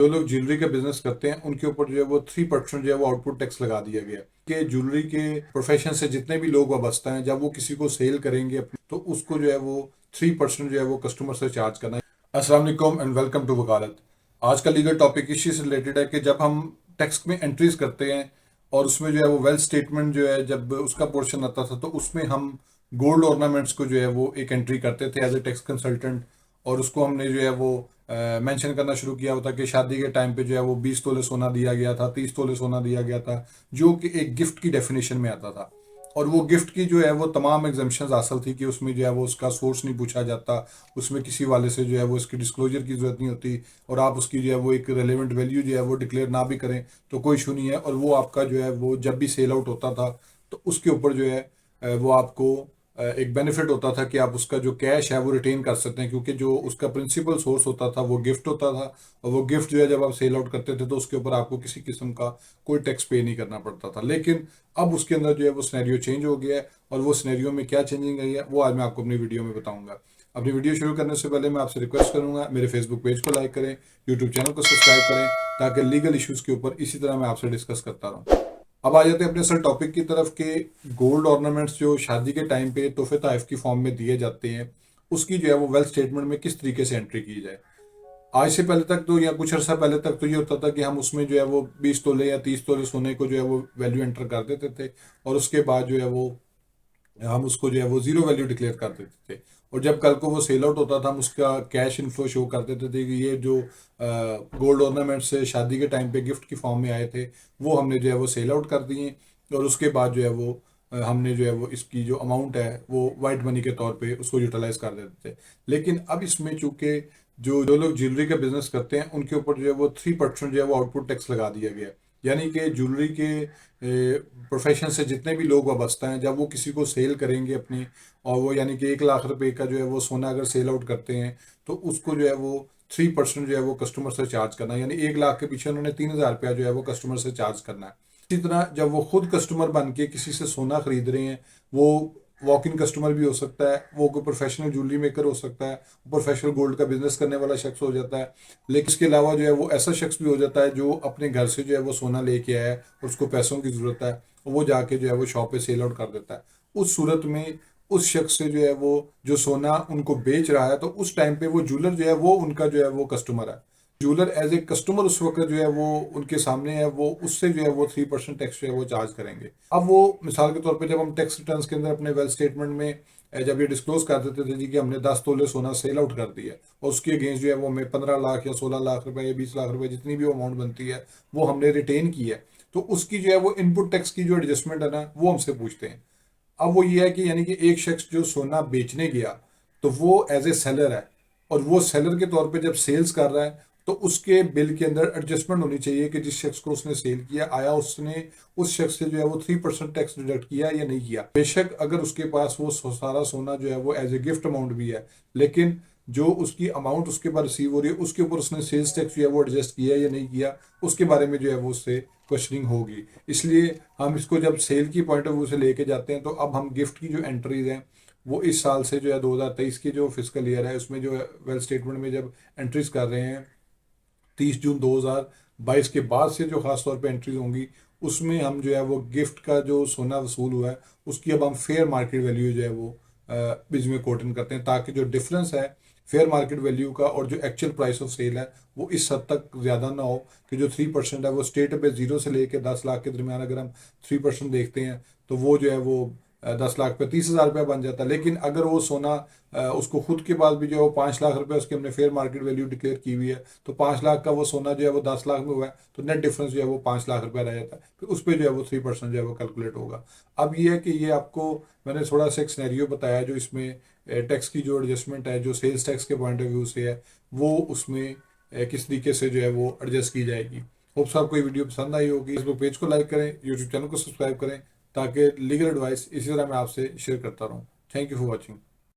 जो लोग ज्वेलरी का बिजनेस करते हैं उनके ऊपर जो है वो 3% जो है वो आउटपुट टैक्स लगा दिया गया कि ज्वेलरी के प्रोफेशन से जितने भी लोग वाबस्ता हैं जब वो किसी को सेल करेंगे तो उसको जो है वो 3% जो है वो कस्टमर से चार्ज करना है। अस्सलाम वालेकुम एंड वेलकम टू वकालत। आज का लीगल टॉपिक इसी से रिलेटेड है कि जब हम टैक्स में एंट्रीज करते हैं और उसमें जो है वो वेल्थ स्टेटमेंट जो है जब उसका पोर्शन आता था तो उसमें हम गोल्ड ऑर्नामेंट्स को जो है वो एक एंट्री करते थे एज ए टैक्स कंसल्टेंट, और उसको हमने जो है वो मेंशन करना शुरू किया होता कि शादी के टाइम पे जो है वो 20 तोले सोना दिया गया था, 30 तोले सोना दिया गया था, जो कि एक गिफ्ट की डेफिनेशन में आता था। और वो गिफ्ट की जो है वो तमाम एग्जाम्पशंस हासिल थी कि उसमें जो है वो उसका सोर्स नहीं पूछा जाता, उसमें किसी वाले से जो है वो इसकी डिस्क्लोजर की जरूरत नहीं होती, और आप उसकी जो है वो एक रेलेवेंट वैल्यू जो है वो डिक्लेयर ना भी करें तो कोई इशू नहीं है। और वो आपका जो है वो जब भी सेल आउट होता था तो उसके ऊपर जो है वो आपको एक बेनिफिट होता था कि आप उसका जो कैश है वो रिटेन कर सकते हैं, क्योंकि जो उसका प्रिंसिपल सोर्स होता था वो गिफ्ट होता था। और वो गिफ्ट जो है जब आप सेल आउट करते थे तो उसके ऊपर आपको किसी किस्म का कोई टैक्स पे नहीं करना पड़ता था। लेकिन अब उसके अंदर जो है वो सिनेरियो चेंज हो गया है, और वो सिनेरियो में क्या चेंजिंग आई है वो आज मैं आपको अपनी वीडियो में बताऊंगा। अपनी वीडियो शुरू करने से पहले मैं आपसे रिक्वेस्ट करूंगा मेरे फेसबुक पेज को लाइक करें, यूट्यूब चैनल को सब्सक्राइब करें, ताकि लीगल इश्यूज़ के ऊपर इसी तरह मैं आपसे डिस्कस करता रहूँ। अब आ जाते हैं अपने असल टॉपिक की तरफ के गोल्ड ऑर्नामेंट्स जो शादी के टाइम पे तोहफे तहफ की फॉर्म में दिए जाते हैं उसकी जो है वो वेल्थ स्टेटमेंट में किस तरीके से एंट्री की जाए। आज से पहले तक तो या कुछ अर्सा पहले तक तो ये होता था कि हम उसमें जो है वो 20 तोले या 30 तोले सोने को जो है वो वैल्यू एंटर कर देते थे, और उसके बाद जो है वो हम उसको जो है वो जीरो वैल्यू डिक्लेयर कर देते थे। और जब कल को वो सेल आउट होता था हम उसका कैश इनफ्लो शो कर देते थे कि ये जो गोल्ड ऑर्नामेंट से शादी के टाइम पे गिफ्ट की फॉर्म में आए थे वो हमने जो है वो सेल आउट कर दिए। और उसके बाद जो है वो हमने जो है वो इसकी जो अमाउंट है वो वाइट मनी के तौर पे उसको यूटिलाइज कर देते थे। लेकिन अब इसमें चूंकि जो जो लोग ज्वेलरी का बिजनेस करते हैं उनके ऊपर जो है वो 3% जो है वो आउटपुट टैक्स लगा दिया गया। यानी कि ज्वेलरी के प्रोफेशन से जितने भी लोग वाबस्ता हैं जब वो किसी को सेल करेंगे अपनी, और वो यानी कि 1 लाख रुपए का जो है वो सोना अगर सेल आउट करते हैं तो उसको जो है वो 3% जो है वो कस्टमर से चार्ज करना है, यानी 1 लाख के पीछे उन्होंने 3,000 रुपया जो है वो कस्टमर से चार्ज करना है। इसी तरह जब वो खुद कस्टमर बन के किसी से सोना खरीद रहे हैं, वो वॉक इन कस्टमर भी हो सकता है, वो कोई प्रोफेशनल ज्वेलरी मेकर हो सकता है, प्रोफेशनल गोल्ड का बिजनेस करने वाला शख्स हो जाता है। लेकिन इसके अलावा जो है वो ऐसा शख्स भी हो जाता है जो अपने घर से जो है वो सोना लेके आया है और उसको पैसों की ज़रूरत है, और वो जाके जो है वो शॉप पे सेल आउट कर देता है। उस सूरत में उस शख्स से जो है वो जो सोना उनको बेच रहा है तो उस टाइम पे वो ज्वेलर जो है वो उनका जो है वो कस्टमर है। ज्वेलर एज ए कस्टमर उस वक्त जो है वो उनके सामने है, वो उससे जो है वो 3% टैक्स जो है वो चार्ज करेंगे। अब वो मिसाल के तौर पे जब हम टैक्स रिटर्न्स के अंदर अपने वेल्थ स्टेटमेंट में जब ये डिस्क्लोज कर देते थे जी कि हमने 10 तोले सोना सेल आउट कर दिया और उसके अगेंस्ट जो है वो हमें 15 लाख या 16 लाख रुपए या 20 लाख रुपए जितनी भी अमाउंट बनती है वो हमने रिटेन की है, तो उसकी जो है वो इनपुट टैक्स की जो एडजस्टमेंट है ना वो हमसे पूछते हैं। अब वो ये है कि यानी कि एक शख्स जो सोना बेचने गया तो वो एज ए सेलर है, और वो सेलर के तौर पे जब सेल्स कर रहा है तो उसके बिल के अंदर एडजस्टमेंट होनी चाहिए कि जिस शख्स को उसने सेल किया आया उसने उस शख्स से जो है वो 3% टैक्स डिडक्ट किया या नहीं किया। बेशक अगर उसके पास वो सारा सोना जो है वो एज ए गिफ्ट अमाउंट भी है, लेकिन जो उसकी अमाउंट उसके बाद रिसीव हो रही है उसके ऊपर उसने सेल्स टैक्स जो है वो एडजस्ट किया या नहीं किया, उसके बारे में जो है वो उससे क्वेश्चनिंग होगी। इसलिए हम इसको जब सेल की पॉइंट ऑफ व्यू से लेके जाते हैं तो अब हम गिफ्ट की जो एंट्रीज हैं वो इस साल से जो है 2023 की जो फिजिकल ईयर है उसमें जो वेल्थ स्टेटमेंट में जब एंट्रीज कर रहे हैं 30 जून 2022 के बाद से जो खास तौर पे एंट्रीज होंगी उसमें हम जो है वो गिफ्ट का जो सोना वसूल हुआ है उसकी अब हम फेयर मार्केट वैल्यू जो है वो बीच में कोटिंग करते हैं, ताकि जो डिफरेंस है फेयर मार्केट वैल्यू का और जो एक्चुअल प्राइस ऑफ सेल है वो इस हद तक ज़्यादा ना हो कि जो 3% है वो स्टेट पे 0 से लेके 10 लाख के दरमियान अगर हम 3% देखते हैं तो वो जो है वो 10 लाख पे 30,000 रुपया बन जाता है। लेकिन अगर वो सोना उसको खुद के बाद भी जो है वो 5 लाख रुपए उसकी हमने फेयर मार्केट वैल्यू डिक्लेयर की हुई है, तो 5 लाख का वो सोना जो है वो 10 लाख में हुआ है तो नेट डिफरेंस जो है वो 5 लाख रुपया रह जाता है, फिर उस पर जो है वो 3% जो है वो कैलकुलेट होगा। अब ये है कि ये आपको मैंने थोड़ा सा एक सिनेरियो बताया जो इसमें टैक्स की जो एडजस्टमेंट है जो सेल्स टैक्स के पॉइंट ऑफ व्यू से है वो उसमें किस तरीके से जो है वो एडजस्ट की जाएगी। होप्स आपको ये वीडियो पसंद आई होगी। फेसबुक पेज को लाइक करें, यूट्यूब चैनल को सब्सक्राइब करें, ताकि लीगल एडवाइस इसी तरह मैं आपसे शेयर करता रहूँ। Thank you for watching.